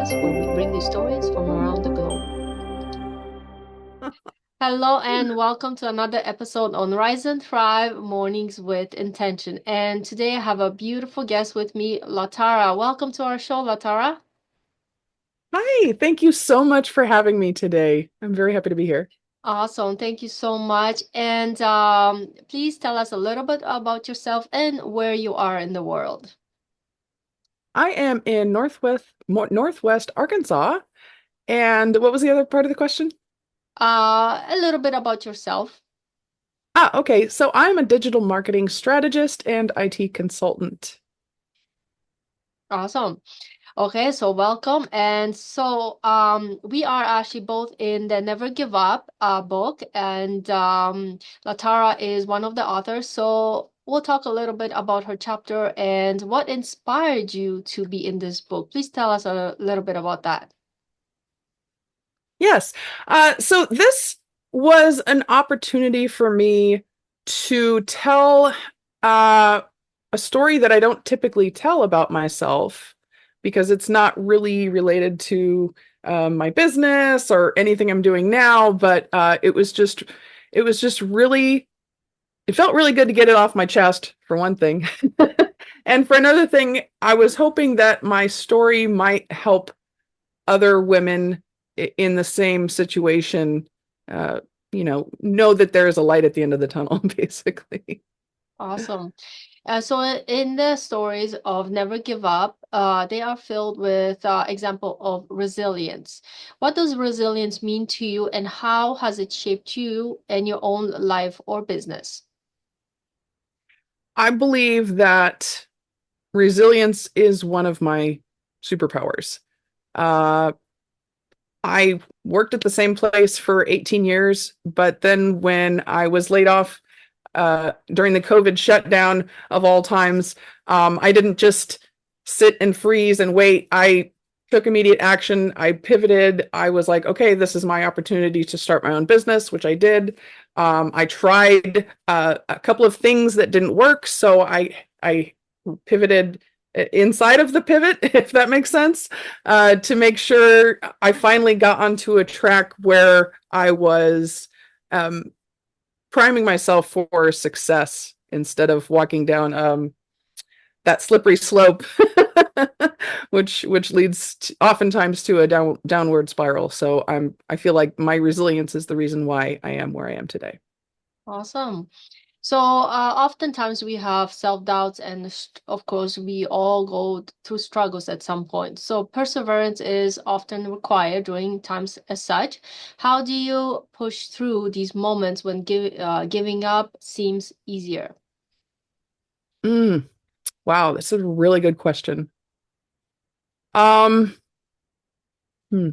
podcast where we bring you stories from around the globe. Hello, and welcome to another episode on Rise and Thrive Mornings with Intention. And today I have a beautiful guest with me, Latara. Welcome to our show, Latara. Hi, thank you so much for having me today. I'm very happy to be here. Awesome. Thank you so much. And please tell us a little bit about yourself and where you are in the world. I am in Northwest Arkansas. And what was the other part of the question? A little bit about yourself. Okay. So I'm a digital marketing strategist and IT consultant. Awesome. Okay, so welcome. And so we are actually both in the Never Give Up book, and Latara is one of the authors. So we'll talk a little bit about her chapter and what inspired you to be in this book. Please tell us a little bit about that. Yes. So this was an opportunity for me to tell uh, a story that I don't typically tell about myself because it's not really related to my business or anything I'm doing now. But it was just really, it felt really good to get it off my chest for one thing. And for another thing, I was hoping that my story might help other women in the same situation, uh, know that there is a light at the end of the tunnel, basically. Awesome. So in the stories of Never Give Up, they are filled with example of resilience. What does resilience mean to you, and how has it shaped you and your own life or business? I believe that resilience is one of my superpowers. Uh, I worked at the same place for 18 years, but then when I was laid off during the COVID shutdown of all times, I didn't just sit and freeze and wait. I took immediate action. I pivoted. I was like, okay, this is my opportunity to start my own business, which I did. I tried a couple of things that didn't work, so I pivoted inside of the pivot, if that makes sense, to make sure I finally got onto a track where I was um, priming myself for success instead of walking down that slippery slope, which leads oftentimes to a downward spiral. So I feel like my resilience is the reason why I am where I am today. Awesome. So, oftentimes we have self-doubts, and of course, we all go through struggles at some point. So, perseverance is often required during times as such. How do you push through these moments when giving up seems easier? Mm, wow, that's a really good question. Um, hmm.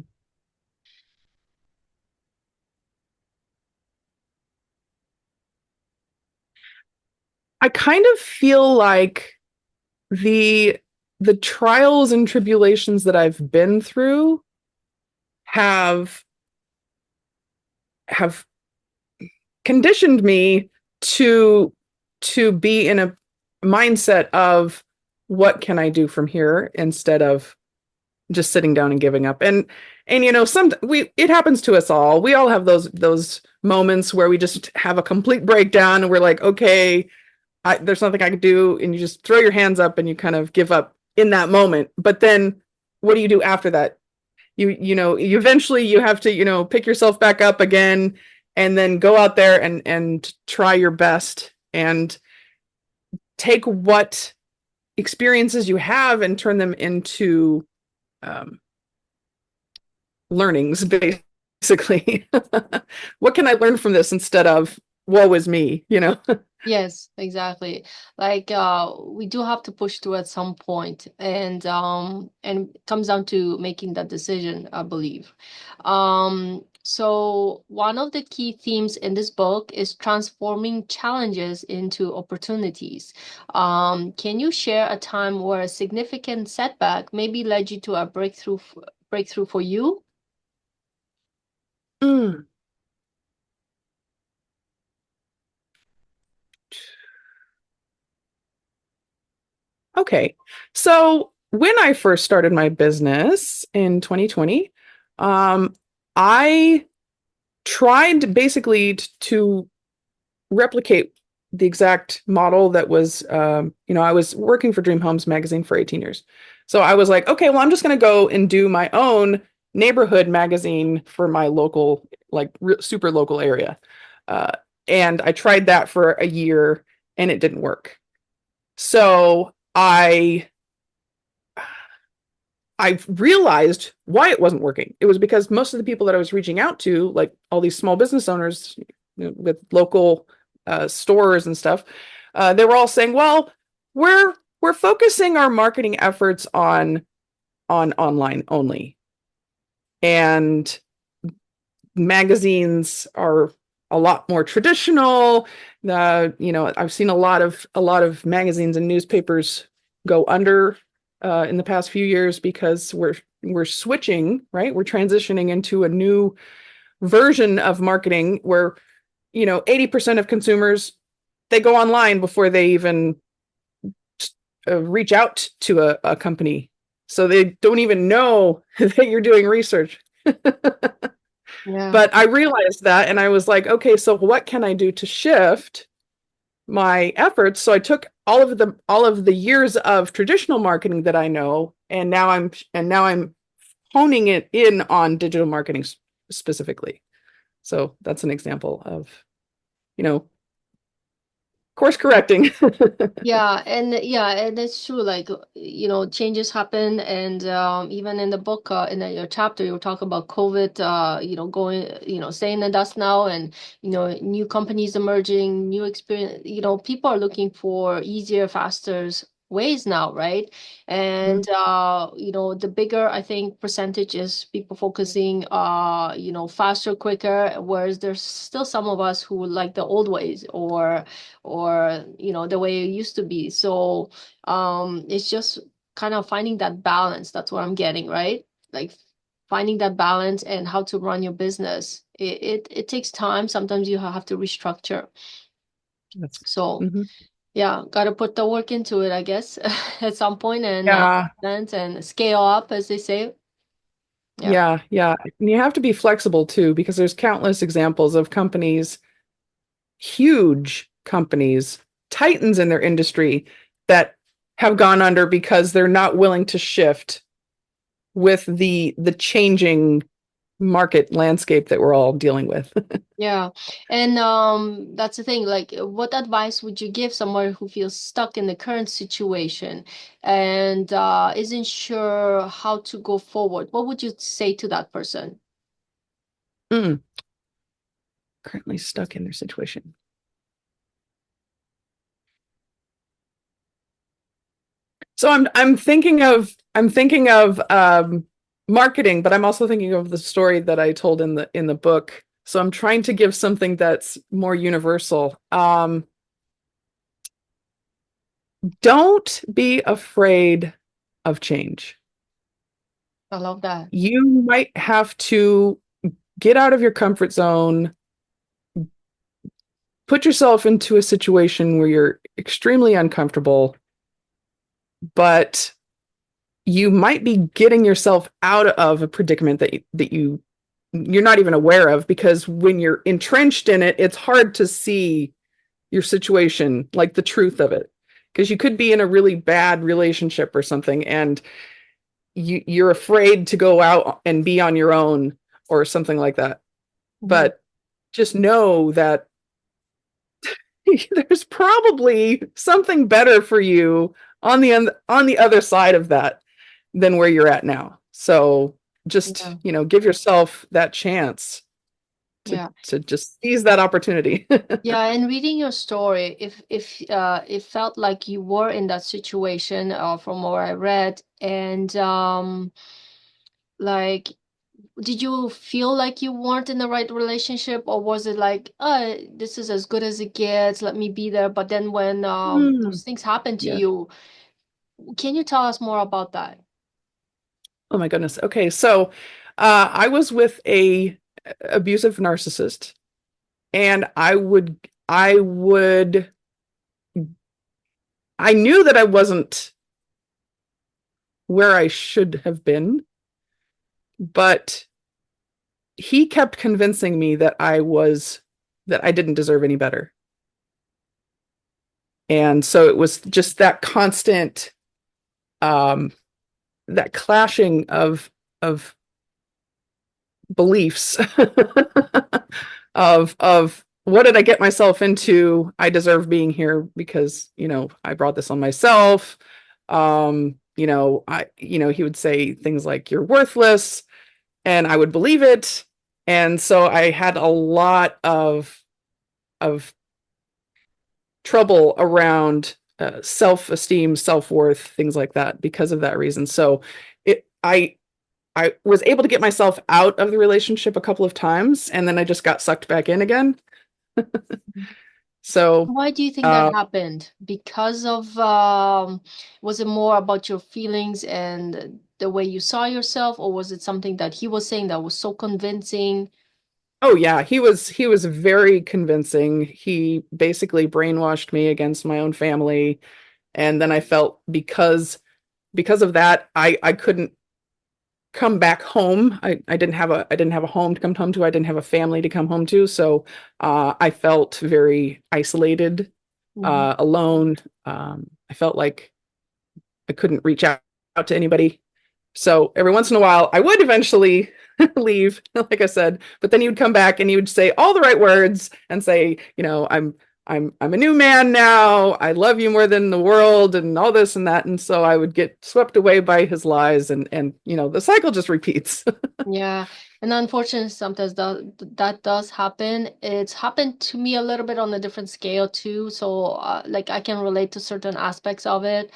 I kind of feel like the the trials and tribulations that I've been through have have conditioned me to to be in a mindset of what can I do from here instead of just sitting down and giving up. And some we it happens to us all. We all have those moments where we just have a complete breakdown and we're like, okay, there's nothing I can do, and you just throw your hands up and you kind of give up in that moment. But then what do you do after that? You eventually you have to pick yourself back up again and then go out there and try your best and take what experiences you have and turn them into um, learnings, basically. What can I learn from this instead of woe is me? Yes, exactly. Like we do have to push through at some point, and it comes down to making that decision, I believe. So one of the key themes in this book is transforming challenges into opportunities. Can you share a time where a significant setback maybe led you to a breakthrough for you? Mm, okay. So when I first started my business in 2020, um, I tried basically to replicate the exact model that was, I was working for Dream Homes magazine for 18 years. So I was like, okay, well, I'm just going to go and do my own neighborhood magazine for my local, like super local area. Uh, and I tried that for a year and it didn't work. So I realized why it wasn't working. It was because most of the people that I was reaching out to, like all these small business owners, with local stores and stuff, they were all saying, "Well, we're focusing our marketing efforts on online only, and magazines are a lot more traditional. I've seen a lot of magazines and newspapers go under in the past few years because we're switching, right? We're transitioning into a new version of marketing where 80% of consumers, they go online before they even reach out to a company, so they don't even know that you're doing research. Yeah. But I realized that and I was like, okay, so what can I do to shift my efforts? So I took all of the years of traditional marketing that I know, and now I'm honing it in on digital marketing specifically. So that's an example of, you know, course correcting. Yeah, and it's true. Like, changes happen, and even in the book, in your chapter, you talk about COVID. Going, staying in the dust now, and new companies emerging, new experience. People are looking for easier, faster ways now, right? Mhm. And the bigger I think percentage is people focusing, faster, quicker. Whereas there's still some of us who like the old ways, or the way it used to be. So it's just kind of finding that balance. That's what I'm getting, right? Like finding that balance and how to run your business. It takes time. Sometimes you have to restructure. That's So mhm. yeah, got to put the work into it, I guess, at some point, and Yeah, and scale up, as they say. Yeah. yeah. And you have to be flexible too, because there's countless examples of companies, huge companies, titans in their industry that have gone under because they're not willing to shift with the changing market landscape that we're all dealing with. Yeah. And that's the thing, like what advice would you give someone who feels stuck in the current situation and isn't sure how to go forward? What would you say to that person? Mm, currently stuck in their situation. So I'm thinking of marketing, but I'm also thinking of the story that I told in the book. So I'm trying to give something that's more universal. Don't be afraid of change. I love that. You might have to get out of your comfort zone, put yourself into a situation where you're extremely uncomfortable, but you might be getting yourself out of a predicament that you're not even aware of, because when you're entrenched in it, it's hard to see your situation, like the truth of it. Because you could be in a really bad relationship or something, and you're afraid to go out and be on your own or something like that. Mhm. But just know that there's probably something better for you on the other side of that than where you're at now. So just, Yeah. give yourself that chance to Yeah. to just seize that opportunity. Yeah, and reading your story, if it felt like you were in that situation, from what I read, and like, did you feel like you weren't in the right relationship, or was it like, this is as good as it gets, let me be there? But then when Hmm. those things happen to Yeah. you, can you tell us more about that? Oh my goodness. Okay. So I was with a abusive narcissist, and I knew that I wasn't where I should have been, but he kept convincing me that I didn't deserve any better. And so it was just that constant, um, that clashing of beliefs of what did I get myself into? I deserve being here because, I brought this on myself. He would say things like, you're worthless, and I would believe it. And so I had a lot of trouble around self-esteem, self-worth, things like that because of that reason. So it I was able to get myself out of the relationship a couple of times, and then I just got sucked back in again. So, Why do you think that uh, happened? Because of, was it more about your feelings and the way you saw yourself, or was it something that he was saying that was so convincing? oh yeah, he was very convincing. He basically brainwashed me against my own family, and then I felt because of that, I couldn't come back home. I didn't have a home to come home to. I didn't have a family to come home to. So I felt very isolated, Mhm. alone. I felt like I couldn't reach out to anybody. So every once in a while, I would eventually leave, like I said, but then he would come back and he would say all the right words and say, I'm a new man now. I love you more than the world and all this and that. And so I would get swept away by his lies, and the cycle just repeats. Yeah, and unfortunately, sometimes that does happen. It's happened to me a little bit on a different scale too. So, like I can relate to certain aspects of it.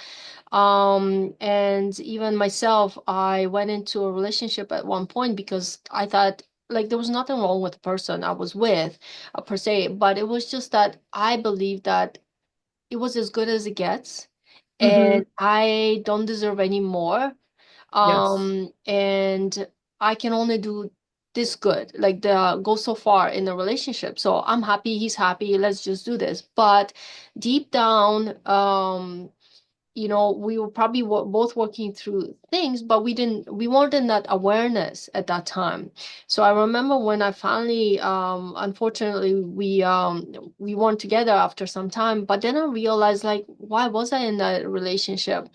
And even myself, I went into a relationship at one point because I thought like there was nothing wrong with the person I was with, per se, but it was just that I believed that it was as good as it gets, Hmm. and I don't deserve any more. Yes. And I can only do this good, like the go so far in the relationship. So I'm happy, he's happy, let's just do this. But deep down, we were probably both working through things, but we weren't in that awareness at that time. So I remember when I finally, unfortunately, we weren't together after some time, but then I realized, like, why was I in that relationship?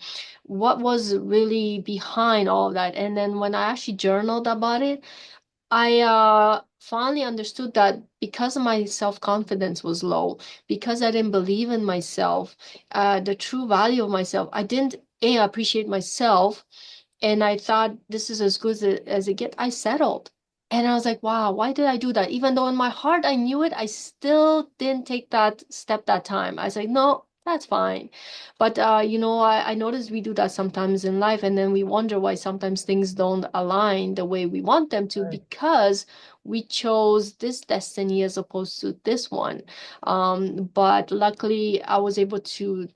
What was really behind all of that? And then when I actually journaled about it, I finally understood that because my self-confidence was low, because I didn't believe in myself, the true value of myself, I didn't appreciate myself, and I thought this is as good as it gets. I settled. And I was like, wow, why did I do that? Even though in my heart I knew it, I still didn't take that step that time. I was like, no, that's fine. But I noticed we do that sometimes in life, and then we wonder why sometimes things don't align the way we want them to Right. because we chose this destiny as opposed to this one. But luckily, I was able to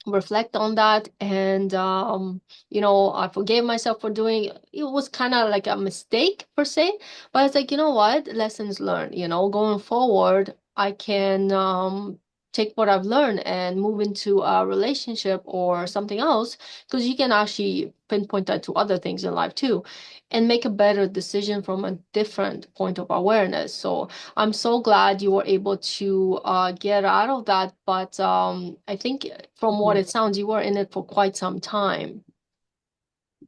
reflect on that, and I forgave myself for doing it. It was kind of like a mistake per se, but it's like, you know what, lessons learned. Going forward, I can take what I've learned and move into a relationship or something else, because you can actually pinpoint that to other things in life too, and make a better decision from a different point of awareness. So I'm so glad you were able to get out of that. But I think from what it sounds, you were in it for quite some time.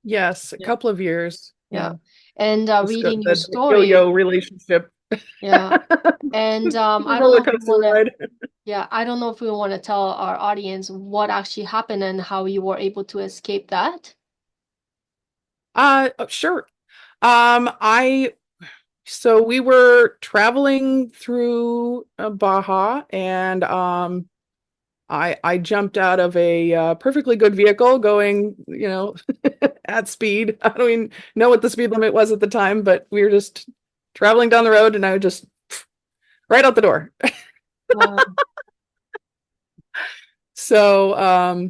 Yes, a Yeah. couple of years. Yeah. Yeah. And reading your The story, yo-yo relationship. yeah. And I don't Roller know if you coaster want to, ride. yeah, I don't know if we want to tell our audience what actually happened and how you were able to escape that. Sure. I So we were traveling through Baja, and I jumped out of a perfectly good vehicle going, at speed. I don't even know what the speed limit was at the time, but we were just traveling down the road, and I just right out the door. Wow. So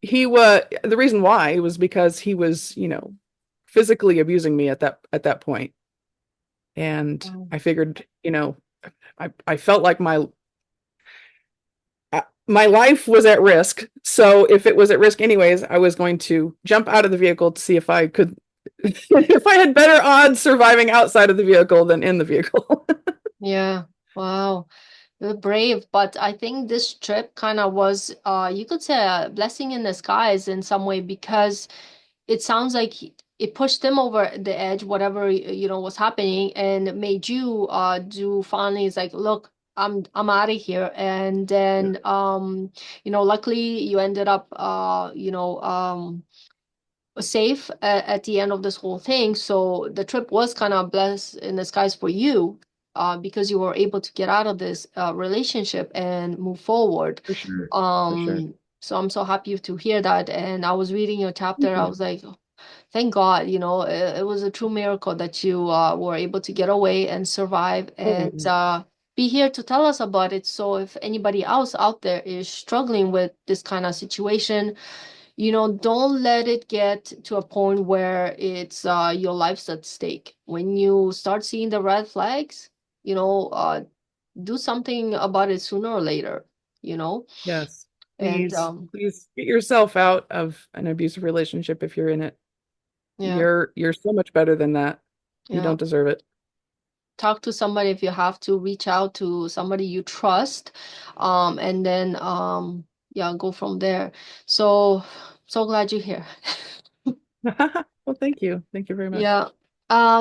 the reason why was because he was, physically abusing me at that point. And Wow. I figured, I felt like my life was at risk. So if it was at risk anyways, I was going to jump out of the vehicle to see if I could, if I had better odds surviving outside of the vehicle than in the vehicle. Yeah. Wow. You're brave, but I think this trip kind of was, you could say a blessing in disguise in some way because it sounds like it pushed him over the edge, whatever, was happening, and made you do finally is like, look, I'm out of here. And Yeah, then luckily you ended up safe at the end of this whole thing. So the trip was kind of blessed in disguise for you, because you were able to get out of this relationship and move forward. for sure. For sure. So I'm so happy to hear that. And I was reading your chapter. Thank I you. was like, thank God, it was a true miracle that you were able to get away and survive Oh, and yeah. be here to tell us about it. So if anybody else out there is struggling with this kind of situation, don't let it get to a point where it's your life's at stake. When you start seeing the red flags, do something about it sooner or later, you know? Yes. And Please get yourself out of an abusive relationship if you're in it. yeah, You're so much better than that. You yeah. don't deserve it. Talk to somebody if you have to, reach out to somebody you trust, and then yeah, go from there. So so glad you're here. Well, thank you. Thank you very much. Yeah.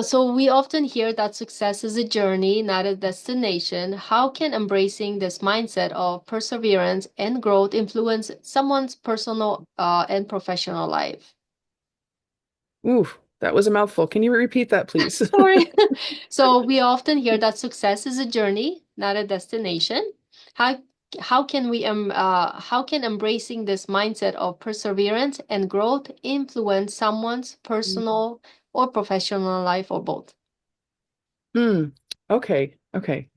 So we often hear that success is a journey, not a destination. How can embracing this mindset of perseverance and growth influence someone's personal and professional life? Ooh, that was a mouthful. Can you repeat that, please? Sorry. So we often hear that success is a journey, not a destination. How how can embracing this mindset of perseverance and growth influence someone's personal or professional life or both? Hmm. Okay. Okay.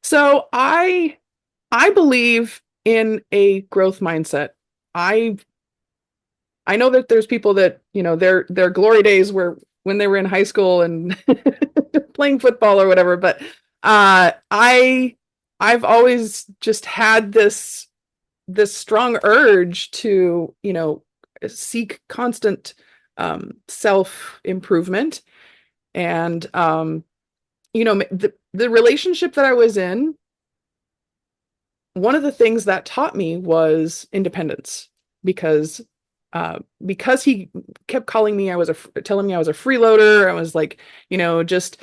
So I believe in a growth mindset. I I know that there's people that, their glory days were when they were in high school and playing football or whatever, but I've always just had this strong urge to, seek constant self improvement. And the relationship that I was in, one of the things that taught me was independence, because because he kept calling me, telling me I was a freeloader. I was like, just,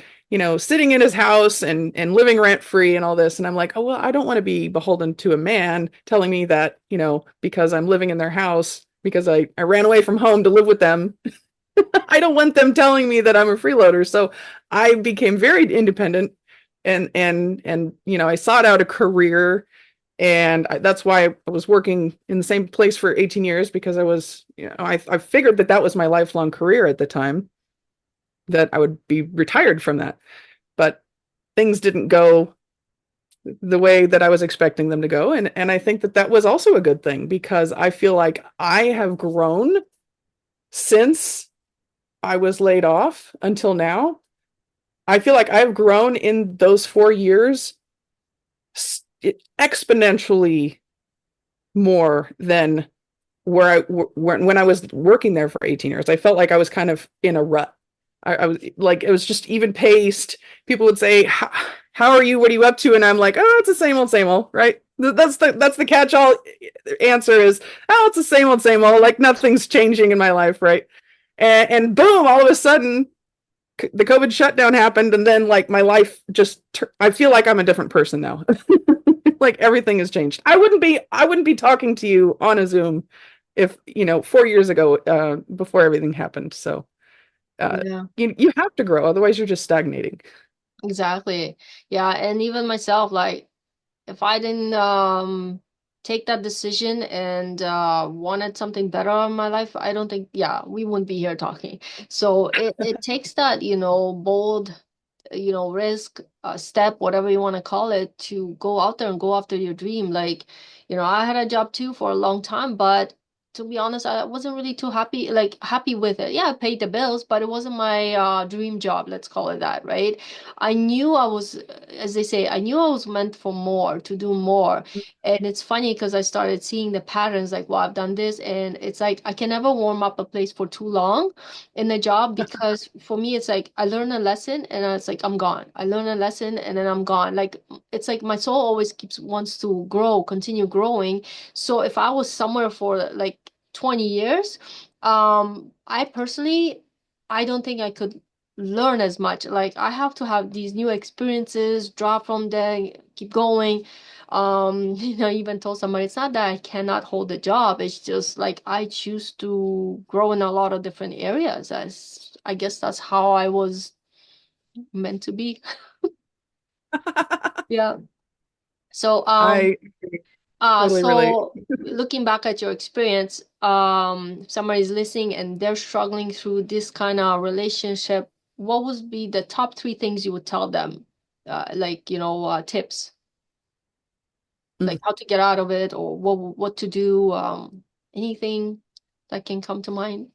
sitting in his house and living rent free and all this. And I'm like, oh, well, I don't want to be beholden to a man telling me that, because I'm living in their house, because I ran away from home to live with them. I don't want them telling me that I'm a freeloader. So I became very independent, and I sought out a career, and that's why I was working in the same place for 18 years, because I figured that that was my lifelong career at the time, that I would be retired from that. But things didn't go the way that I was expecting them to go, and I think that that was also a good thing, because I feel like I have grown since I was laid off until now. I feel like I've grown in those 4 years exponentially more than when I was working there for 18 years. I felt like I was kind of in a rut. I was like, it was just even paced. People would say, how are you? What are you up to? And I'm like, oh, it's the same old, right? That's the catch-all answer is, oh, it's the same old. Like nothing's changing in my life, right? And boom, all of a sudden, the COVID shutdown happened, and then like my life just, I feel like I'm a different person now. Like everything has changed. I wouldn't be talking to you on a Zoom if, 4 years ago, before everything happened. So Yeah. you have to grow, otherwise you're just stagnating. Exactly. Yeah, and even myself, like if I didn't take that decision and wanted something better in my life, I don't think, yeah, we wouldn't be here talking. So it takes that, bold, risk, step, whatever you want to call it, to go out there and go after your dream. Like, I had a job too for a long time, but to be honest, I wasn't really too happy with it. Yeah, I paid the bills, but it wasn't my dream job, let's call it that, right? I knew I was, as they say, I knew I was meant for more, to do more. And it's funny because I started seeing the patterns like, well, I've done this, and it's like I can never warm up a place for too long in the job because for me it's like I learn a lesson and it's like I'm gone. I learn a lesson and then I'm gone. Like it's like my soul always keeps wants to grow, continue growing. So if I was somewhere for like 20 years, I personally, I don't think I could learn as much. Like I have to have these new experiences, draw from them, keep going. I even told somebody it's not that I cannot hold a job. It's just like I choose to grow in a lot of different areas. As I guess that's how I was meant to be. Yeah. So, I totally relate. so looking back at your experience, if somebody is listening and they're struggling through this kind of relationship, what would be the top three things you would tell them? Like, tips, like Mm. how to get out of it or what to do, anything that can come to mind.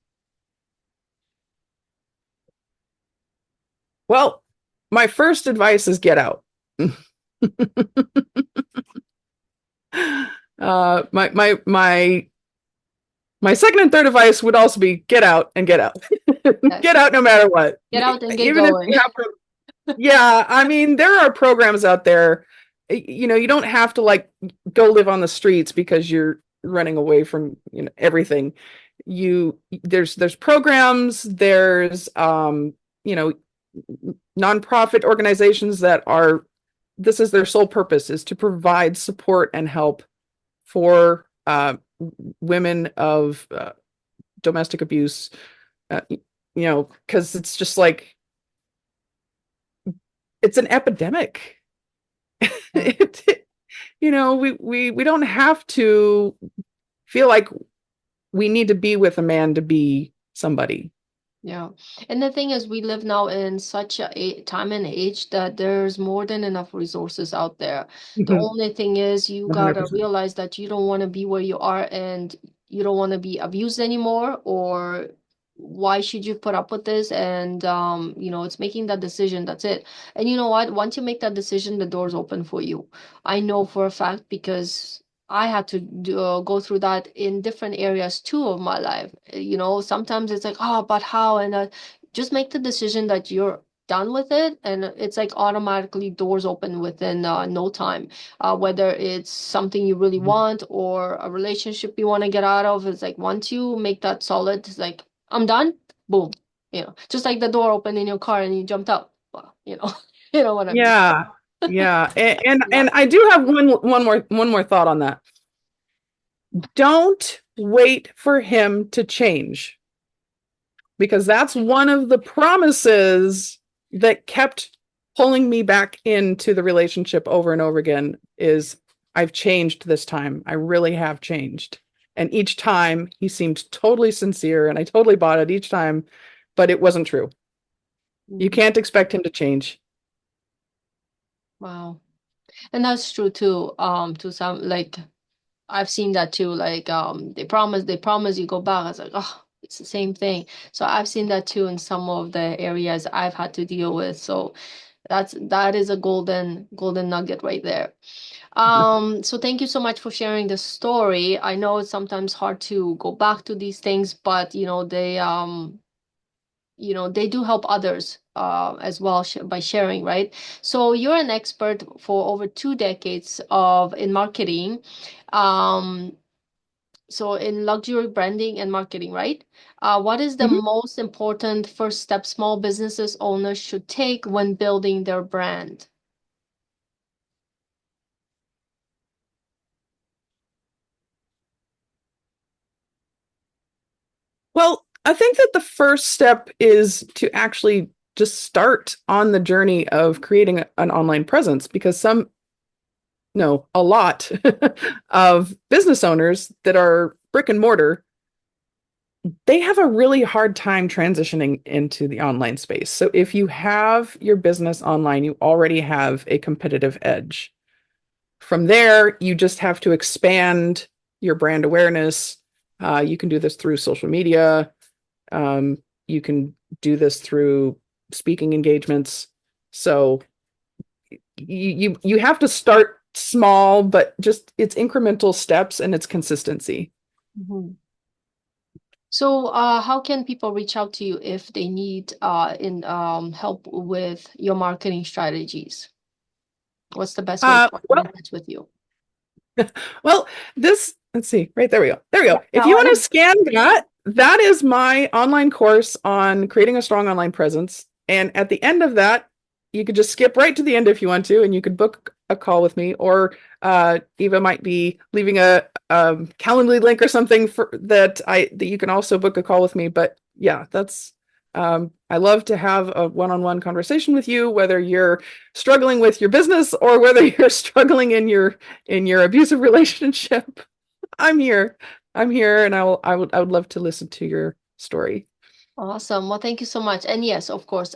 Well, my first advice is get out. My second and third advice would also be get out and get out. Get Yes. out no matter what. Get out and get Even if going. you have to, yeah, I mean, there are programs out there. You don't have to like go live on the streets because you're running away from, everything. There's programs, there's you know, nonprofit organizations that are this is their sole purpose is to provide support and help for women of domestic abuse, because it's just like it's an epidemic. Yeah. it, we don't have to feel like we need to be with a man to be somebody. Yeah. And the thing is, we live now in such a time and age that there's more than enough resources out there. The only thing is, you gotta 100%. realize that you don't want to be where you are and you don't want to be abused anymore, or why should you put up with this? And it's making that decision. That's it. And you know what? Once you make that decision, the door's open for you. I know for a fact because I had to go through that in different areas too of my life. Sometimes it's like, oh, but how? And just make the decision that you're done with it, and it's like automatically doors open within no time. Whether it's something you really want or a relationship you want to get out of, it's like once you make that solid, it's like I'm done. Boom. Just like the door opened in your car and you jumped out. Well, you know what I mean. Yeah, yeah, and Yeah. and I do have one more thought on that. Don't wait for him to change, because that's one of the promises that kept pulling me back into the relationship over and over again is I've changed this time. I really have changed. And each time he seemed totally sincere and I totally bought it each time, but it wasn't true. You Mhm. can't expect him to change. Wow. And that's true too. To some like I've seen that too. Like they promise you go back. It's like, oh, it's the same thing. So I've seen that too in some of the areas I've had to deal with. So that is a golden nugget right there. So thank you so much for sharing the story. I know it's sometimes hard to go back to these things, but they do help others as well by sharing, right? So you're an expert for over 2 decades of in marketing, um, so in luxury branding and marketing, right? What is the Mhm. most important first step small businesses owners should take when building their brand? Well, I think that the first step is to actually just start on the journey of creating an online presence, because no, a lot of business owners that are brick and mortar, they have a really hard time transitioning into the online space. So if you have your business online, you already have a competitive edge. From there, you just have to expand your brand awareness, You can do this through social media. You can do this through speaking engagements. So you have to start small, but just it's incremental steps and it's consistency. Mhm. So, how can people reach out to you if they need in help with your marketing strategies? What's the best way to get Well, in touch with you? well, this, let's see, right there we go. There we Yeah, go. If that you want to one. scan that, that is my online course on creating a strong online presence. And at the end of that, you could just skip right to the end if you want to, and you could book a call with me, or Eva might be leaving a Calendly link or something for that you can also book a call with me. But yeah, that's I love to have a one-on-one conversation with you, whether you're struggling with your business or whether you're struggling in your abusive relationship. I'm here. I'm here, and I would love to listen to your story. Awesome. Well, thank you so much. And yes, of course,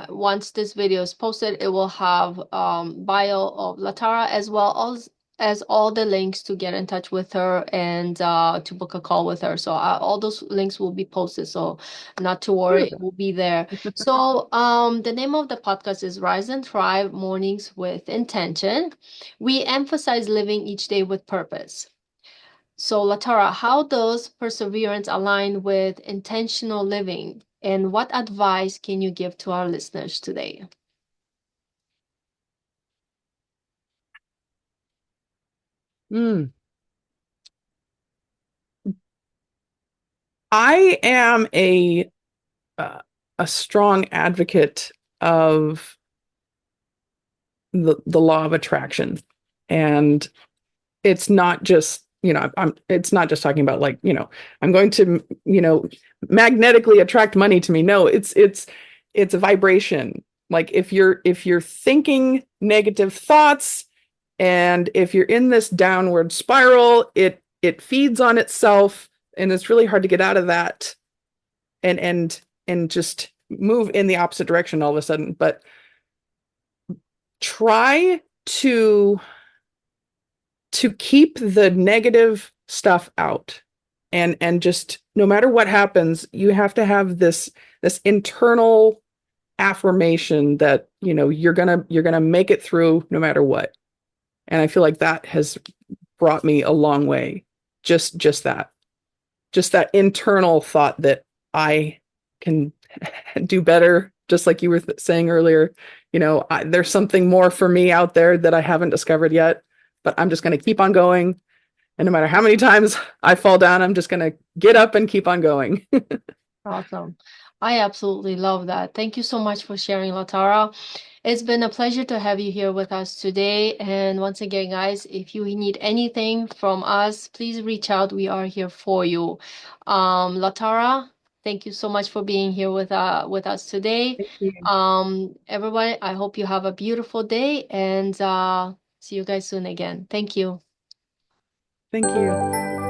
once this video is posted, it will have bio of Latara as all the links to get in touch with her and to book a call with her. So all those links will be posted. So not to worry, it Beautiful. will be there. So the name of the podcast is Rise and Thrive Mornings with Intention. We emphasize living each day with purpose. So, Latara, how does perseverance align with intentional living? And what advice can you give to our listeners today? Mm. I am uh, a strong advocate of the law of attraction, and it's not just I'm it's not just talking about like I'm going to magnetically attract money to me. No, it's a vibration. Like if you're thinking negative thoughts and if you're in this downward spiral, it feeds on itself, and it's really hard to get out of that and just move in the opposite direction all of a sudden. But try to keep the negative stuff out, and just no matter what happens, you have to have this internal affirmation that you're gonna make it through no matter what. And I feel like that has brought me a long way. Just that, just that internal thought that I can do better, just like you were saying earlier. There's something more for me out there that I haven't discovered yet, but I'm just going to keep on going. And no matter how many times I fall down, I'm just going to get up and keep on going. Awesome. I absolutely love that. Thank you so much for sharing, Latara. It's been a pleasure to have you here with us today. And once again, guys, if you need anything from us, please reach out. We are here for you. Latara, thank you so much for being here with us today. Thank you. Everyone, I hope you have a beautiful day and see you guys soon again. Thank you. Thank you.